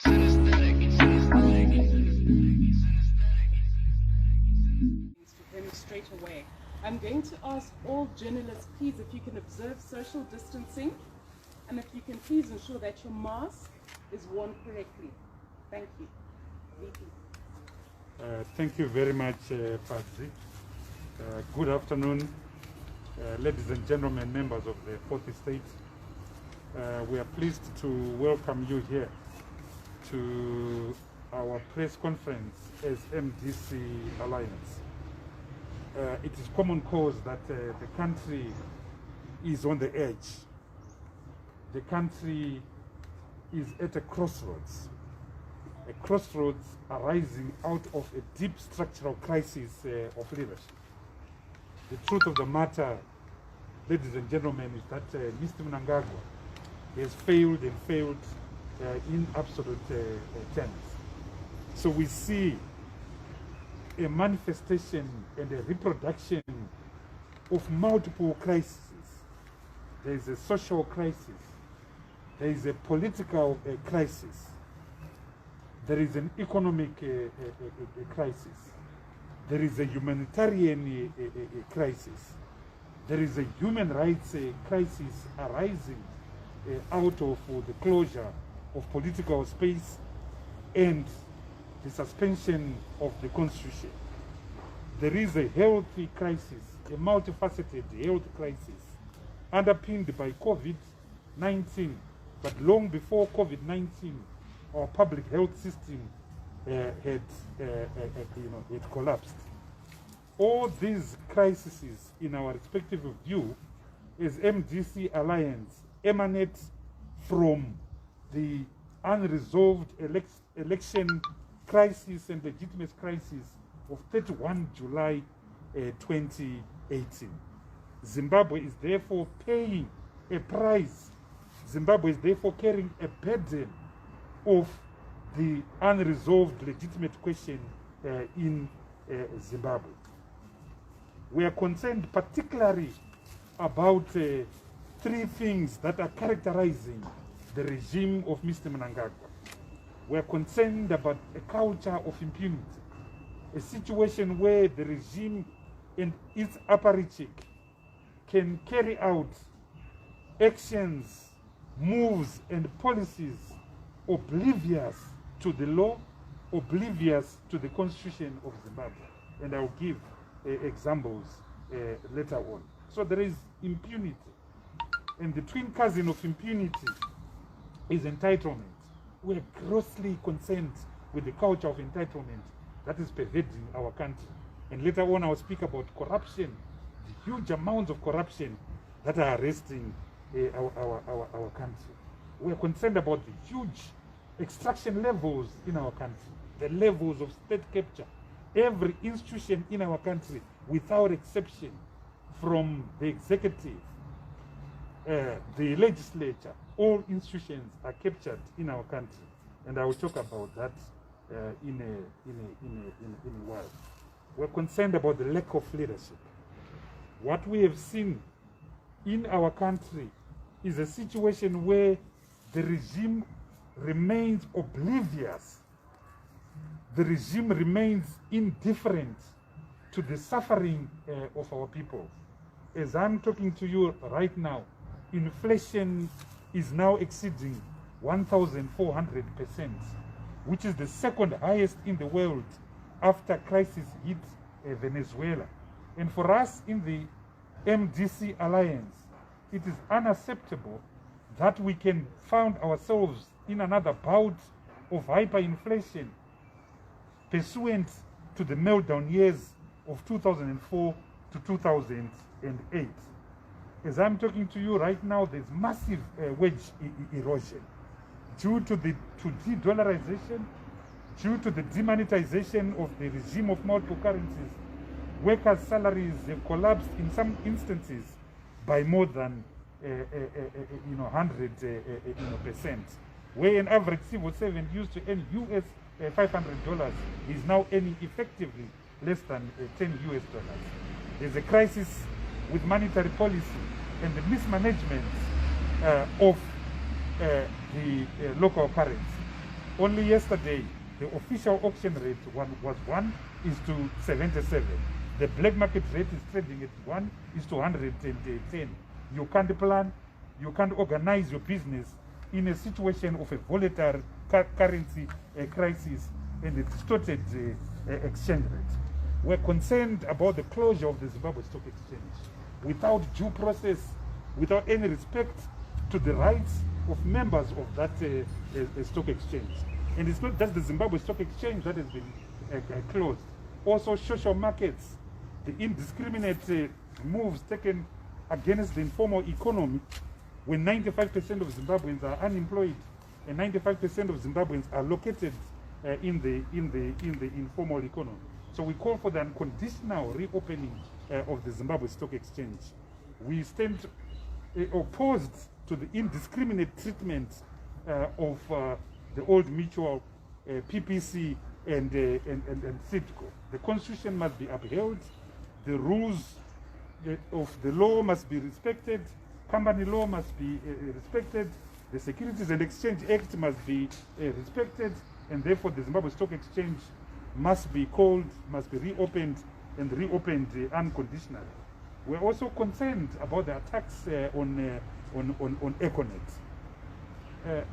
Straight away. I'm going to ask all journalists, please, if you can observe social distancing and if you can please ensure that your mask is worn correctly. Thank you. Biti. Thank you very much, Patsy. Good afternoon, ladies and gentlemen, members of the Fourth Estate. We are pleased to welcome you here to our press conference as MDC Alliance. It is common cause that the country is on the edge. The country is at a crossroads arising out of a deep structural crisis of leadership. The truth of the matter, ladies and gentlemen, is that Mr. Mnangagwa has failed in absolute terms. So we see a manifestation and a reproduction of multiple crises. There is a social crisis, there is a political crisis, there is an economic crisis, there is a humanitarian crisis, there is a human rights crisis arising out of the closure of political space and the suspension of the constitution. There is a health crisis, a multifaceted health crisis, underpinned by COVID-19. But long before COVID-19, our public health system had collapsed. All these crises, in our respective view, as MDC Alliance, emanate from the unresolved election crisis and legitimate crisis of 31 July 2018. Zimbabwe is therefore paying a price. Zimbabwe is therefore carrying a burden of the unresolved legitimate question in Zimbabwe. We are concerned particularly about three things that are characterizing the regime of Mr. Mnangagwa. We are concerned about a culture of impunity, a situation where the regime and its apparatchik can carry out actions, moves, and policies oblivious to the law, oblivious to the constitution of Zimbabwe. And I'll give examples later on. So there is impunity. And the twin cousin of impunity is entitlement. We are grossly concerned with the culture of entitlement that is pervading our country. And later on, I'll speak about corruption, the huge amounts of corruption that are arresting our country. We are concerned about the huge extraction levels in our country, the levels of state capture. Every institution in our country, without exception, from the executive, the legislature, all institutions are captured in our country, and I will talk about that in a while. We're concerned about the lack of leadership. What we have seen in our country is a situation where the regime remains oblivious. The regime remains indifferent to the suffering of our people. As I'm talking to you right now, inflation is now exceeding 1,400%, which is the second highest in the world after crisis hit Venezuela. And for us in the MDC Alliance, it is unacceptable that we can find ourselves in another bout of hyperinflation pursuant to the meltdown years of 2004 to 2008. As I'm talking to you right now, there's massive wage erosion due to de-dollarization, due to the demonetization of the regime of multiple currencies. Workers' salaries have collapsed in some instances by more than 100%. Where an average civil servant used to earn US $500 is now earning effectively less than $10 US. There's a crisis with monetary policy and the mismanagement of the local currency. Only yesterday, the official auction rate was 1:77. The black market rate is trading at 1:110. You can't plan, you can't organize your business in a situation of a volatile currency crisis and a distorted exchange rate. We're concerned about the closure of the Zimbabwe Stock Exchange without due process, without any respect to the rights of members of that stock exchange. And it's not just the Zimbabwe Stock Exchange that has been closed. Also social markets, the indiscriminate moves taken against the informal economy when 95% of Zimbabweans are unemployed and 95% of Zimbabweans are located in the informal economy. So we call for the unconditional reopening of the Zimbabwe Stock Exchange. We stand opposed to the indiscriminate treatment of the Old Mutual, PPC, and CITCO. The Constitution must be upheld. The rules of the law must be respected. Company law must be respected. The Securities and Exchange Act must be respected, and therefore the Zimbabwe Stock Exchange must be called, must be reopened, and reopened unconditionally. We're also concerned about the attacks on Econet.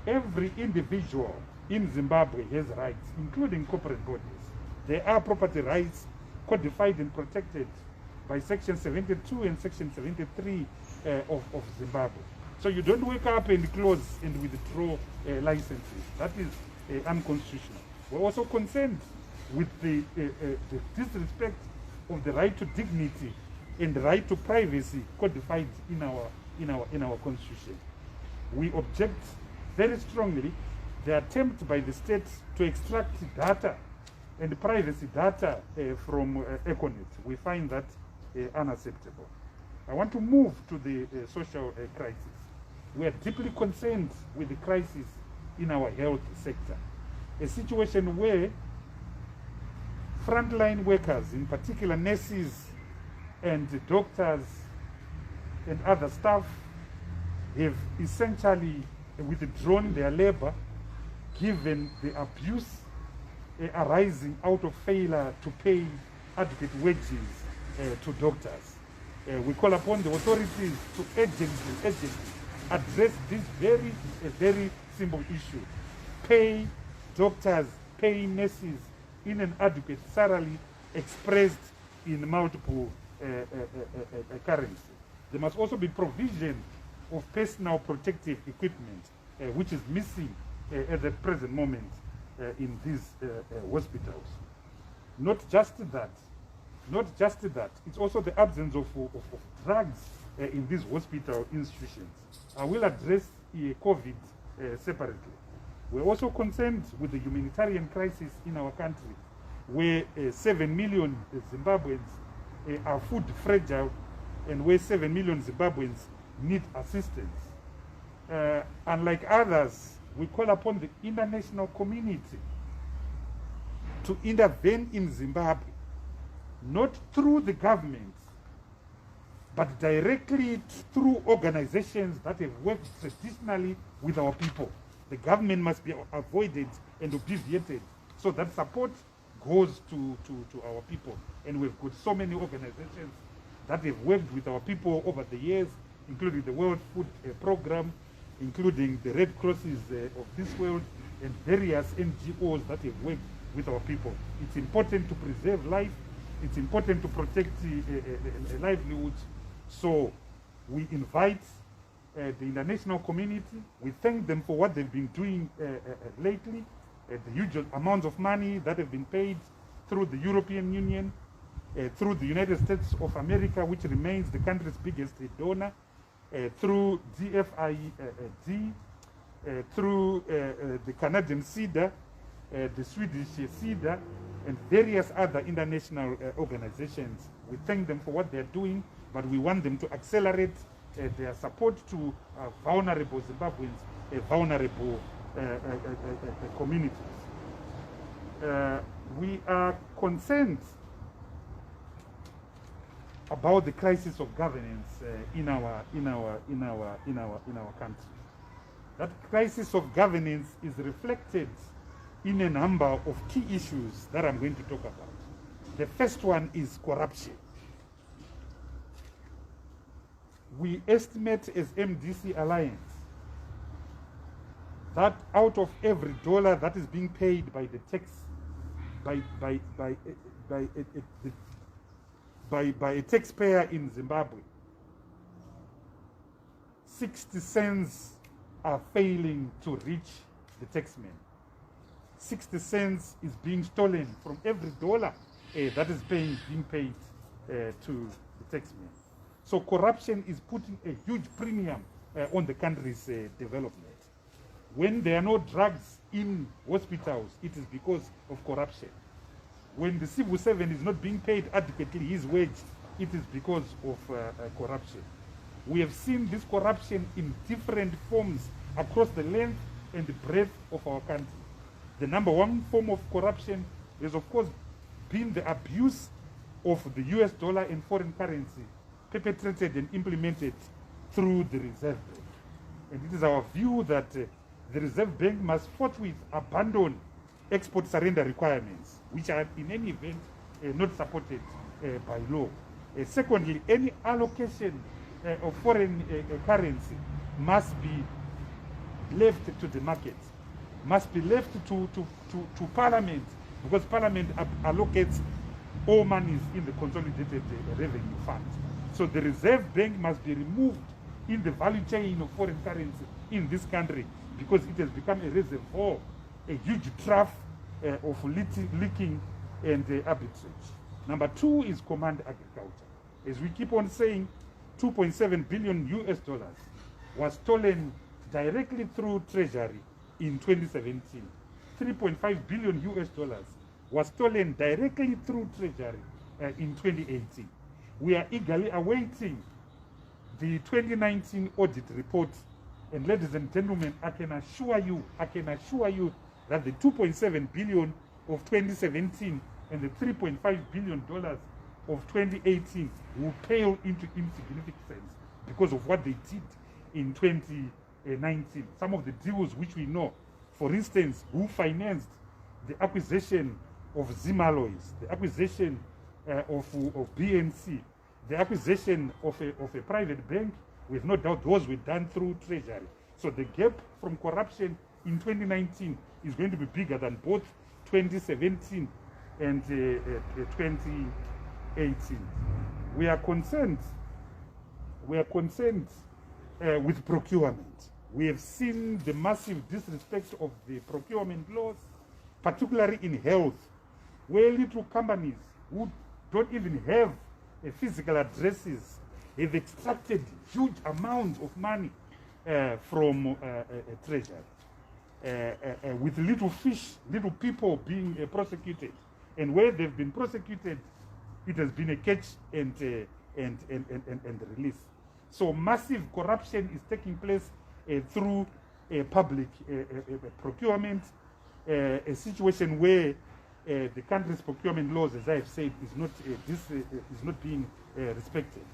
Every individual in Zimbabwe has rights, including corporate bodies. There are property rights codified and protected by Section 72 and Section 73 of Zimbabwe. So you don't wake up and close and withdraw licenses. That is unconstitutional. We're also concerned with the disrespect of the right to dignity and the right to privacy codified in our constitution. We object very strongly the attempt by the state to extract data and privacy data from Econet. We find that unacceptable. I want to move to the social crisis. We are deeply concerned with the crisis in our health sector, a situation where frontline workers, in particular nurses and doctors and other staff, have essentially withdrawn their labor given the abuse arising out of failure to pay adequate wages to doctors. We call upon the authorities to urgently address this very simple issue. Pay doctors, pay nurses in an adequate salary expressed in multiple currency. There must also be provision of personal protective equipment, which is missing at the present moment in these hospitals. Not just that, it's also the absence of drugs in these hospital institutions. I will address COVID separately. We're also concerned with the humanitarian crisis in our country, where 7 million Zimbabweans are food fragile and where 7 million Zimbabweans need assistance. Unlike others, we call upon the international community to intervene in Zimbabwe, not through the government, but directly through organizations that have worked traditionally with our people. The government must be avoided and obviated so that support goes to our people. And we've got so many organizations that have worked with our people over the years, including the World Food Program, including the Red Crosses of this world, and various NGOs that have worked with our people. It's important to preserve life. It's important to protect livelihoods. So we invite the international community. We thank them for what they've been doing lately, the huge amounts of money that have been paid through the European Union, through the United States of America, which remains the country's biggest donor, through DFID, through the Canadian CIDA, the Swedish CIDA, and various other international organizations. We thank them for what they're doing, but we want them to accelerate their support to vulnerable Zimbabweans, vulnerable communities. We are concerned about the crisis of governance in our country. That crisis of governance is reflected in a number of key issues that I'm going to talk about. The first one is corruption. We estimate as MDC Alliance that out of every dollar that is being paid by the tax by a taxpayer in Zimbabwe, 60 cents are failing to reach the taxman. 60 cents is being stolen from every dollar that is being paid to the taxman. So corruption is putting a huge premium on the country's development. When there are no drugs in hospitals, it is because of corruption. When the civil servant is not being paid adequately his wage, it is because of corruption. We have seen this corruption in different forms across the length and the breadth of our country. The number one form of corruption has, of course, been the abuse of the US dollar and foreign currency perpetrated and implemented through the Reserve Bank. And it is our view that the Reserve Bank must forthwith abandon export surrender requirements, which are in any event not supported by law. Secondly, any allocation of foreign currency must be left to the market, must be left to Parliament, because Parliament allocates all monies in the consolidated revenue fund. So the Reserve Bank must be removed in the value chain of foreign currency in this country, because it has become a reservoir, a huge trough of leaking and arbitrage. Number two is command agriculture. As we keep on saying, 2.7 billion US dollars was stolen directly through Treasury in 2017. 3.5 billion US dollars was stolen directly through Treasury in 2018. We are eagerly awaiting the 2019 audit report. And ladies and gentlemen, I can assure you that the 2.7 billion of 2017 and the 3.5 billion dollars of 2018 will pale into insignificance because of what they did in 2019. Some of the deals which we know, for instance, who financed the acquisition of Zimaloys, the acquisition of BNC, the acquisition of a private bank, with no doubt those were done through Treasury. So the gap from corruption in 2019 is going to be bigger than both 2017 and 2018. We are concerned with procurement. We have seen the massive disrespect of the procurement laws, particularly in health, where little companies who don't even have physical addresses have extracted huge amounts of money from Treasury, with little fish, little people being prosecuted. And where they've been prosecuted, it has been a catch and release. So massive corruption is taking place through public procurement, a situation where the country's procurement laws, as I have said, is not being respected.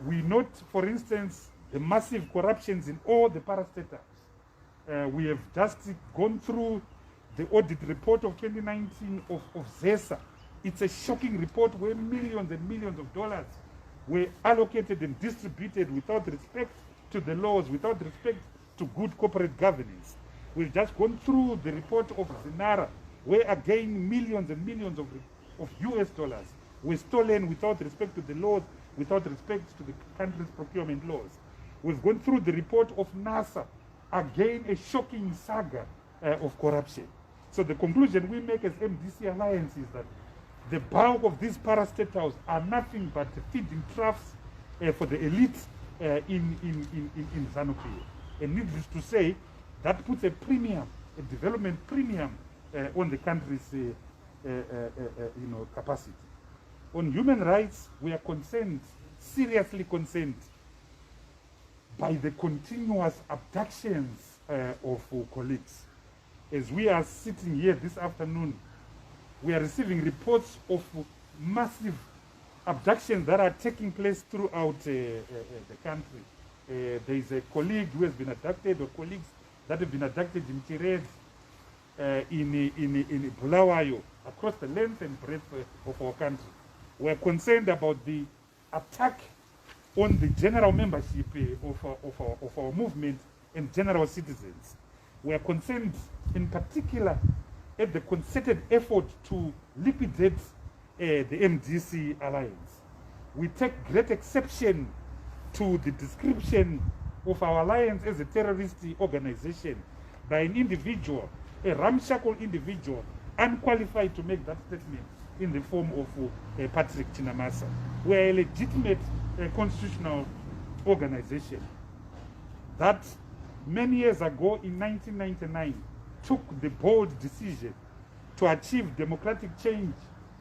We note, for instance, the massive corruptions in all the parastatals. We have just gone through the audit report of 2019 of ZESA. It's a shocking report where millions and millions of dollars were allocated and distributed without respect to the laws, without respect to good corporate governance. We've just gone through the report of Zinara, where again millions and millions of US dollars were stolen without respect to the laws, without respect to the country's procurement laws. We've gone through the report of NASA, again a shocking saga of corruption. So the conclusion we make as MDC Alliance is that the bulk of these parastatals are nothing but feeding troughs for the elite in ZANU-PF. And needless to say, that puts a premium, a development premium on the country's capacity. On human rights, we are concerned, seriously concerned, by the continuous abductions of colleagues. As we are sitting here this afternoon, we are receiving reports of massive abductions that are taking place throughout the country. There is a colleague who has been abducted, or colleagues that have been abducted in Tirez. in Bulawayo, across the length and breadth of our country. We're concerned about the attack on the general membership of our movement and general citizens. We are concerned in particular at the concerted effort to liquidate the MDC alliance. We take great exception to the description of our alliance as a terrorist organization by an individual, a ramshackle individual, unqualified to make that statement in the form of Patrick Chinamasa. We are a legitimate constitutional organization that many years ago in 1999 took the bold decision to achieve democratic change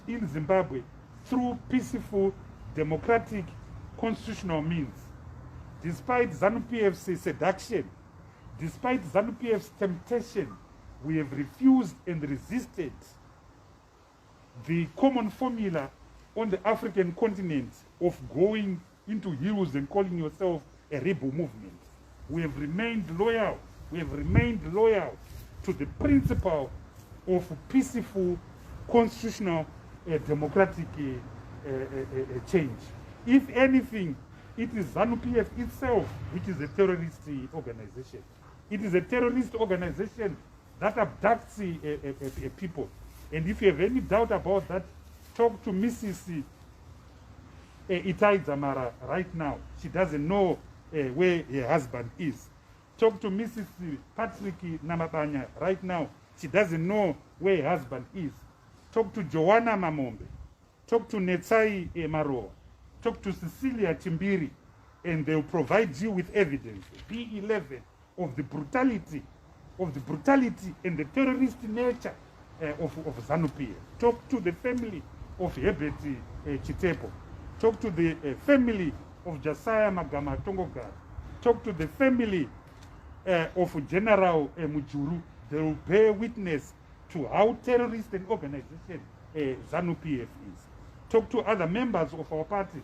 in Zimbabwe through peaceful, democratic, constitutional means. Despite ZANU-PF's seduction, despite ZANU-PF's temptation, we have refused and resisted the common formula on the African continent of going into hills and calling yourself a rebel movement. We have remained loyal. We have remained loyal to the principle of peaceful, constitutional, democratic change. If anything, it is ZANU-PF itself which is a terrorist organization. It is a terrorist organization that abducts people. And if you have any doubt about that, talk to Mrs. Itai Zamara right now. She doesn't know where her husband is. Talk to Mrs. Patrick Namabanya right now. She doesn't know where her husband is. Talk to Joanna Mamombe. Talk to Netsai Maro. Talk to Cecilia Chimbiri, and they'll provide you with evidence, P11, of the brutality and the terrorist nature of ZANU-PF. Talk to the family of Herbert Chitepo. Talk to the family of Josiah Magama Tongogar. Talk to the family of General Mujuru. They will bear witness to how terrorist an organization ZANU-PF is. Talk to other members of our party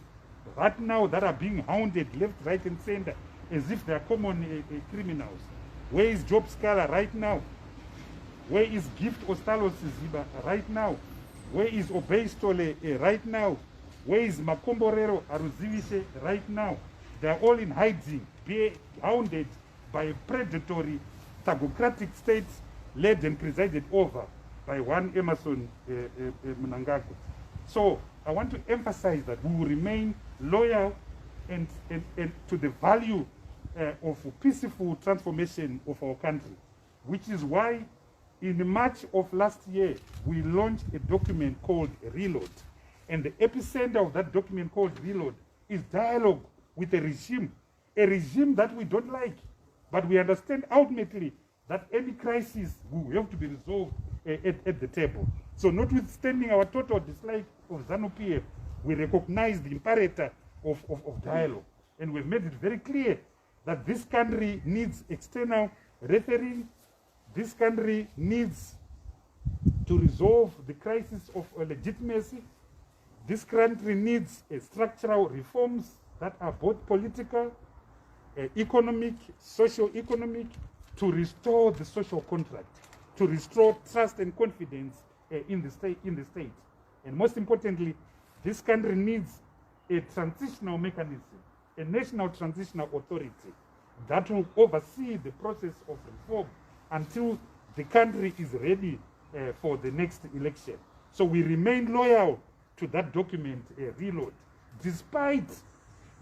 right now that are being hounded left, right, and center as if they are common criminals. Where is Job Scala right now? Where is Gift Ostalos Ziba right now? Where is Obey Stole right now? Where is Makomborero Aruzivishe right now? They are all in hiding, being hounded by a predatory, tagocratic state led and presided over by one Emerson Mnangagwa. So I want to emphasize that we will remain loyal and to the value of peaceful transformation of our country, which is why in March of last year, we launched a document called Reload. And the epicenter of that document called Reload is dialogue with a regime that we don't like. But we understand ultimately that any crisis will have to be resolved at the table. So notwithstanding our total dislike of ZANU-PF, we recognize the imperative of dialogue. And we've made it very clear that this country needs external refereeing. This country needs to resolve the crisis of legitimacy. This country needs structural reforms that are both political, economic, socio-economic, to restore the social contract, to restore trust and confidence in the state. And most importantly, this country needs a transitional mechanism, a national transitional authority that will oversee the process of reform until the country is ready for the next election. So we remain loyal to that document, Reload, despite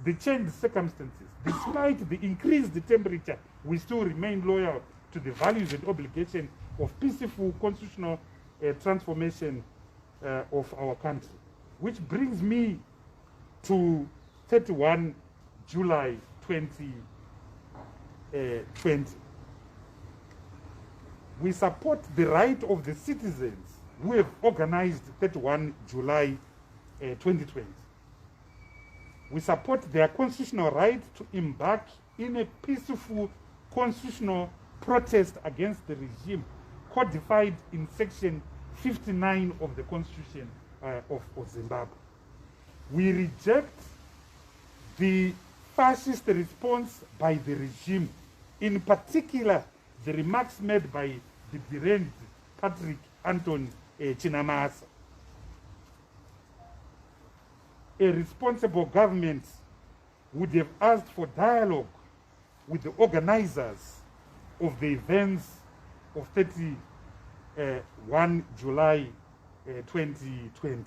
the changed circumstances, despite the increased temperature, we still remain loyal to the values and obligations of peaceful constitutional transformation of our country. Which brings me to 31 July 2020. We support the right of the citizens who have organized 31 July 2020. We support their constitutional right to embark in a peaceful constitutional protest against the regime codified in section 59 of the Constitution of Zimbabwe. We reject the fascist response by the regime, in particular the remarks made by the deranged Patrick Anton Chinamasa. A responsible government would have asked for dialogue with the organizers of the events of 31 July 2020.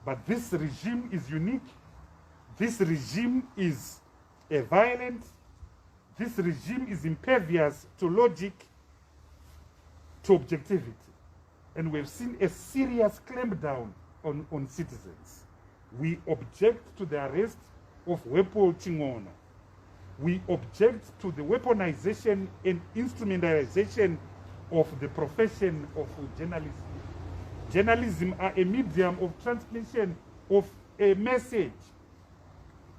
But this regime is unique. This regime is violent. This regime is impervious to logic, to objectivity. And we've seen a serious clampdown on citizens. We object to the arrest of Wepo Chingona. We object to the weaponization and instrumentalization of the profession of journalism. Journalism are a medium of transmission of a message.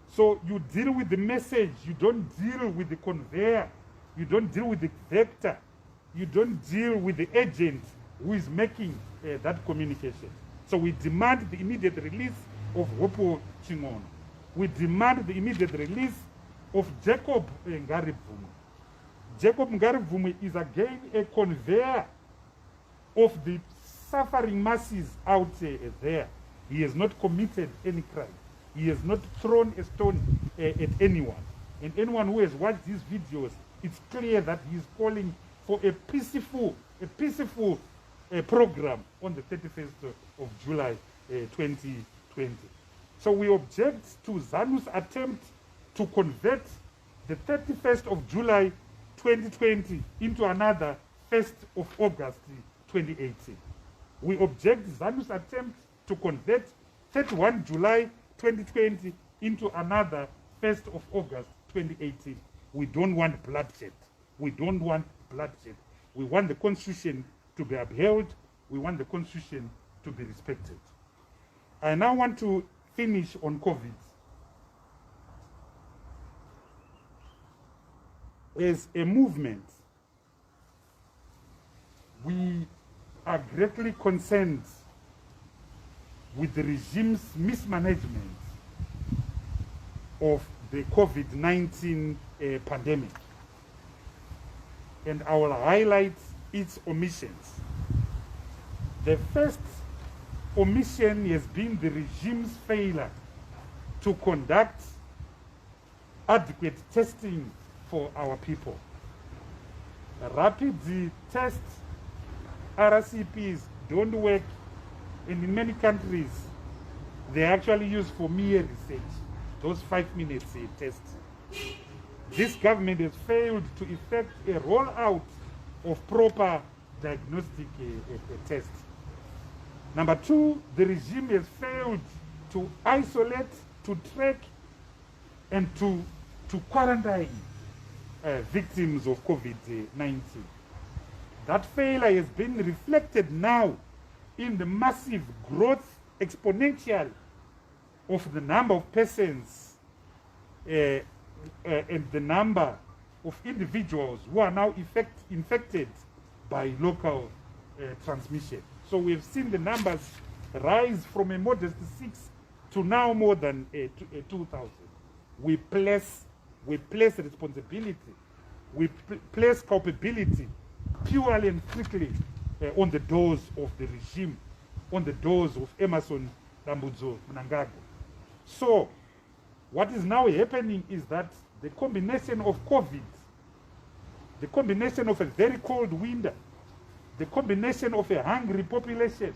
So you deal with the message, you don't deal with the conveyor, you don't deal with the vector, you don't deal with the agent who is making that communication. So we demand the immediate release of Wepo Chingona. We demand the immediate release of Jacob Ngarivumu. Jacob Ngarivumu is again a conveyor of the suffering masses out there. He has not committed any crime. He has not thrown a stone at anyone. And anyone who has watched these videos, it's clear that he is calling for a peaceful program on the 31st of July 2020. So we object to ZANU's attempt to convert the 31st of July 2020 into another 1st of August 2018. We object ZANU's attempt to convert 31 July 2020 into another 1st of August 2018. We don't want bloodshed. We don't want bloodshed. We want the Constitution to be upheld. We want the Constitution to be respected. I now want to finish on COVID. As a movement, we are greatly concerned with the regime's mismanagement of the COVID-19 pandemic. And I will highlight its omissions. The first omission has been the regime's failure to conduct adequate testing for our people. Rapid tests, RCPs, don't work, and in many countries, they're actually used for mere research, those 5 minutes tests. This government has failed to effect a rollout of proper diagnostic tests. Number two, the regime has failed to isolate, to track, and to quarantine victims of COVID-19. That failure has been reflected now in the massive growth exponential of the number of persons and the number of individuals who are now infected by local transmission. So we've seen the numbers rise from a modest 6 to now more than 2,000. We place responsibility, we place culpability purely and strictly on the doors of the regime, on the doors of Emerson Dambudzo Mnangagwa. So what is now happening is that the combination of COVID, the combination of a very cold winter, the combination of a hungry population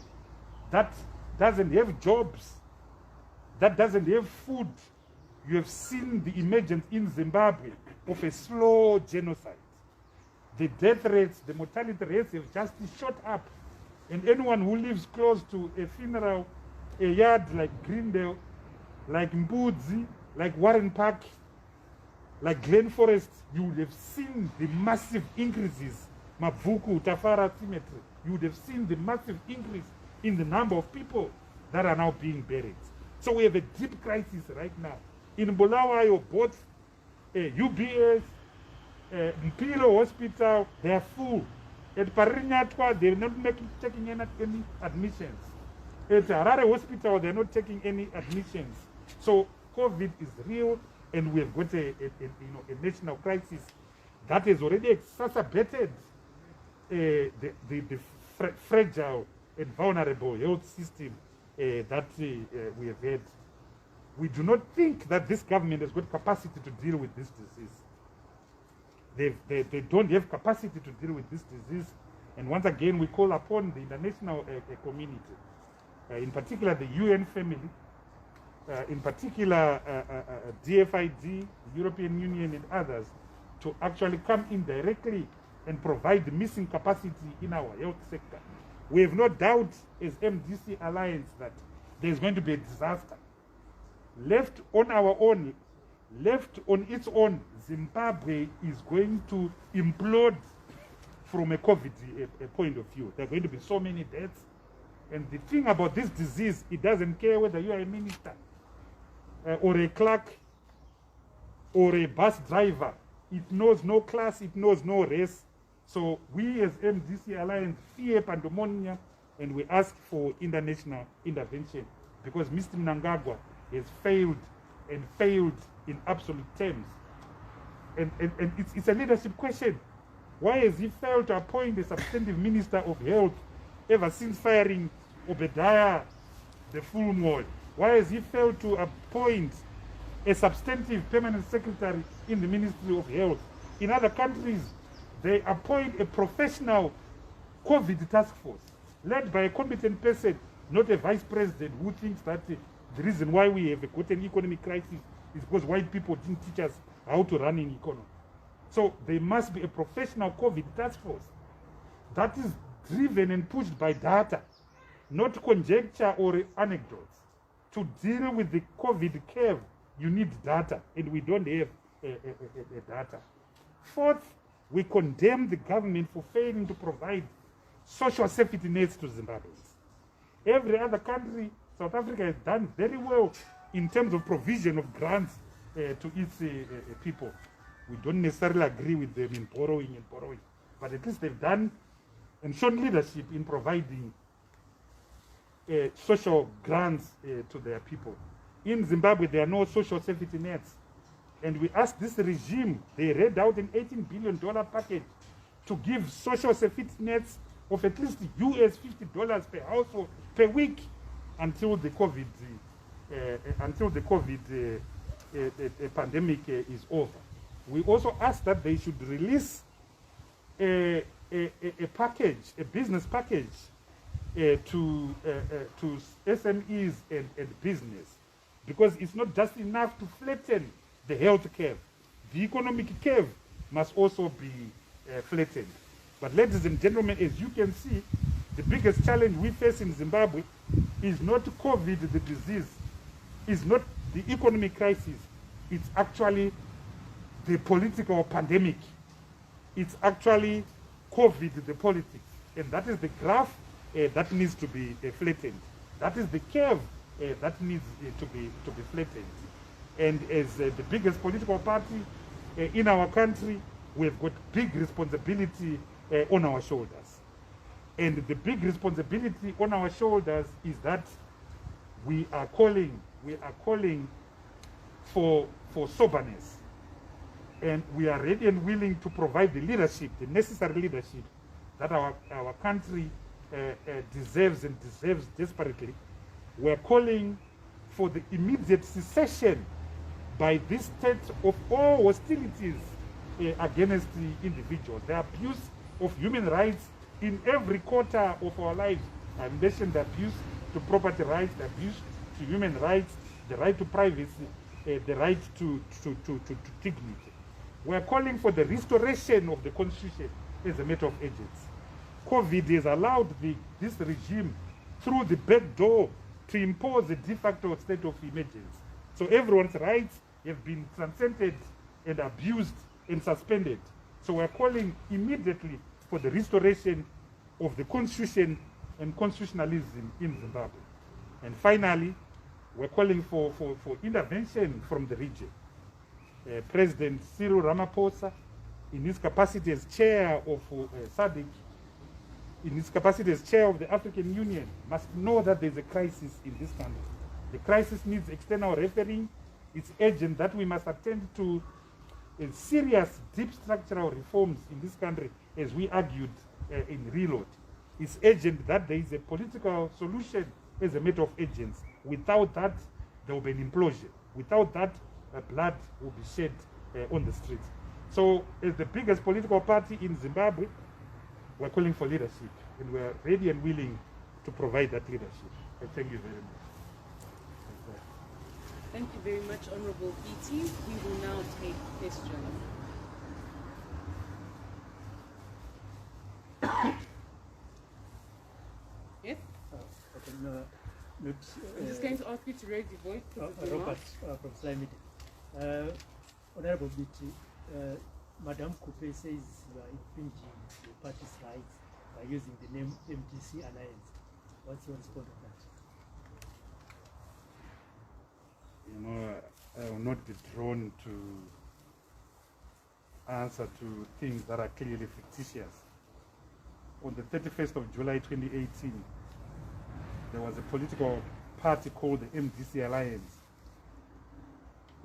that doesn't have jobs, that doesn't have food, you have seen the emergence in Zimbabwe of a slow genocide. The death rates, the mortality rates have just shot up. And anyone who lives close to a funeral, a yard like Greendale, like Mbudzi, like Warren Park, like Glen Forest, you would have seen the massive increases. Mavuku, Tafara Cemetery, you would have seen the massive increase in the number of people that are now being buried. So we have a deep crisis right now. In Bulawayo, both UBS, Mpilo Hospital, they are full. At Parinyatwa, they're not taking any admissions. At Harare Hospital, they're not taking any admissions. So COVID is real, and we have got a national crisis that has already exacerbated the fragile and vulnerable health system that we have had. We do not think that this government has got capacity to deal with this disease. They don't have capacity to deal with this disease. And once again, we call upon the international community, in particular the UN family, in particular DFID, the European Union and others, to actually come in directly and provide the missing capacity in our health sector. We have no doubt as MDC Alliance that there's going to be a disaster. Left on our own, left on its own, Zimbabwe is going to implode from a COVID point of view. There are going to be so many deaths. And the thing about this disease, it doesn't care whether you are a minister or a clerk or a bus driver. It knows no class, it knows no race. So we as MDC Alliance fear pandemonium, and we ask for international intervention, because Mr. Mnangagwa has failed and failed in absolute terms. And it's a leadership question. Why has he failed to appoint a substantive minister of health ever since firing Obadiah the Fulmore? Why has he failed to appoint a substantive permanent secretary in the Ministry of Health? In other countries, they appoint a professional COVID task force led by a competent person, not a vice president who thinks that the reason why we have got an economic crisis is because white people didn't teach us how to run an economy. So there must be a professional COVID task force that is driven and pushed by data, not conjecture or anecdotes. To deal with the COVID curve, you need data, and we don't have data. Fourth, we condemn the government for failing to provide social safety nets to Zimbabweans. Every other country, South Africa has done very well in terms of provision of grants to its people. We don't necessarily agree with them in borrowing, but at least they've done and shown leadership in providing social grants to their people. In Zimbabwe, there are no social safety nets. And we asked this regime, they read out an $18 billion package to give social safety nets of at least US $50 per household per week until the COVID pandemic is over. We also asked that they should release a package, a business package to SMEs and business, because it's not just enough to flatten the health curve. The economic curve must also be flattened. But ladies and gentlemen, as you can see, the biggest challenge we face in Zimbabwe is not COVID, the disease, is not the economic crisis, it's actually the political pandemic. It's actually COVID, the politics. And that is the graph that needs to be flattened. That is the curve that needs to be flattened. And as the biggest political party in our country, we've got big responsibility on our shoulders. And the big responsibility on our shoulders is that we are calling for soberness. And we are ready and willing to provide the leadership, the necessary leadership that our country deserves and deserves desperately. We're calling for the immediate cessation by this state of all hostilities against the individual. The abuse of human rights in every quarter of our lives. I mentioned the abuse to property rights, the abuse to human rights, the right to privacy, the right to dignity. We are calling for the restoration of the Constitution as a matter of urgency. COVID has allowed this regime through the back door to impose a de facto state of emergency. So everyone's rights have been transcended and abused and suspended. So we're calling immediately for the restoration of the Constitution and constitutionalism in Zimbabwe. And finally, we're calling for intervention from the region. President Cyril Ramaphosa, in his capacity as chair of SADC, in his capacity as chair of the African Union, must know that there's a crisis in this country. The crisis needs external refereeing. It's urgent that we must attend to serious, deep structural reforms in this country, as we argued in Reload. It's urgent that there is a political solution as a matter of urgency. Without that, there will be an implosion. Without that, blood will be shed on the streets. So, as the biggest political party in Zimbabwe, we're calling for leadership, and we're ready and willing to provide that leadership. Thank you very much. Thank you very much, Honorable Biti. We will now take questions. Yes? I'm just going to ask you to raise your voice. Robert from Slimity. Honorable Biti, Madame Coupe says you are infringing the party's rights by using the name MDC Alliance. What's your response to that? You know, I will not be drawn to answer to things that are clearly fictitious. On the 31st of July 2018, there was a political party called the MDC Alliance,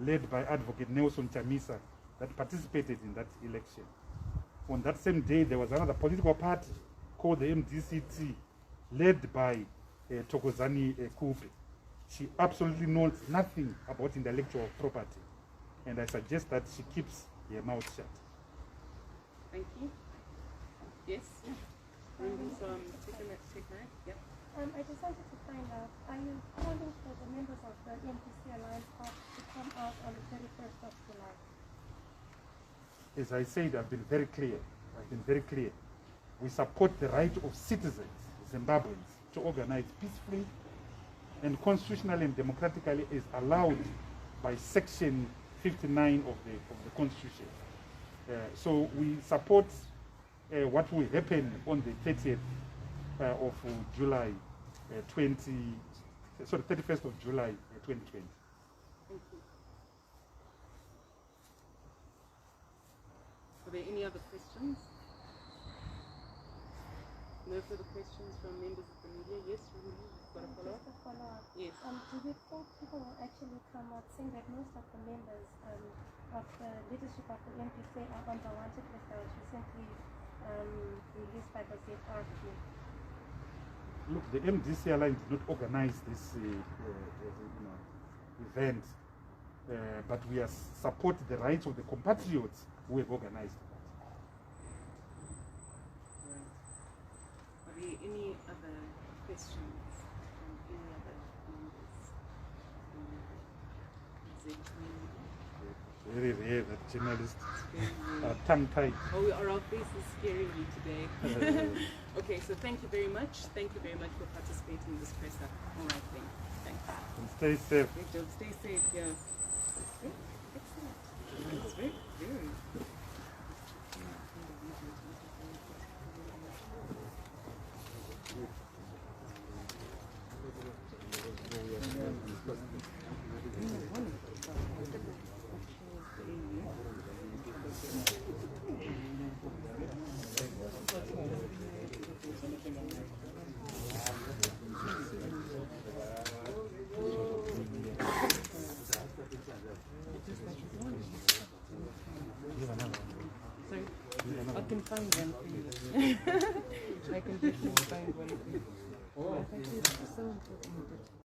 led by Advocate Nelson Chamisa, that participated in that election. On that same day, there was another political party called the MDCT, led by Thokozani Coupe. She absolutely knows nothing about intellectual property, and I suggest that she keeps her mouth shut. Thank you. Yes? Maybe some second. Yeah. I just wanted to find out, are you calling for the members of the MPC Alliance Party to come out on the 31st of July? As I said, I've been very clear. We support the right of citizens, Zimbabweans, to organize peacefully and constitutionally and democratically is allowed by Section 59 of the Constitution. So we support what will happen on the 30th of July 31st of July 2020. Thank you. Are there any other questions? No further questions from members of the media? Yes, Ruby, you've got a follow-up? Just a follow-up. Yes. Do you think people will actually come out saying that most of the members of the leadership of the MPC are on the wanted list that was recently released by the ZRP? Look, the MDC Alliance did not organize this event, but we are support the rights of the compatriots who have organized it. Are there any other questions from any other members? Very rare that journalists are tongue-tied. Oh, our face is scaring you today. Okay, so thank you very much. Thank you very much for participating in this press up. All right, thanks. And stay safe. Okay, Joe, stay safe, yeah. Okay, excellent. That's very, very. I can find one for you. I can definitely find one for you. Oh, so important.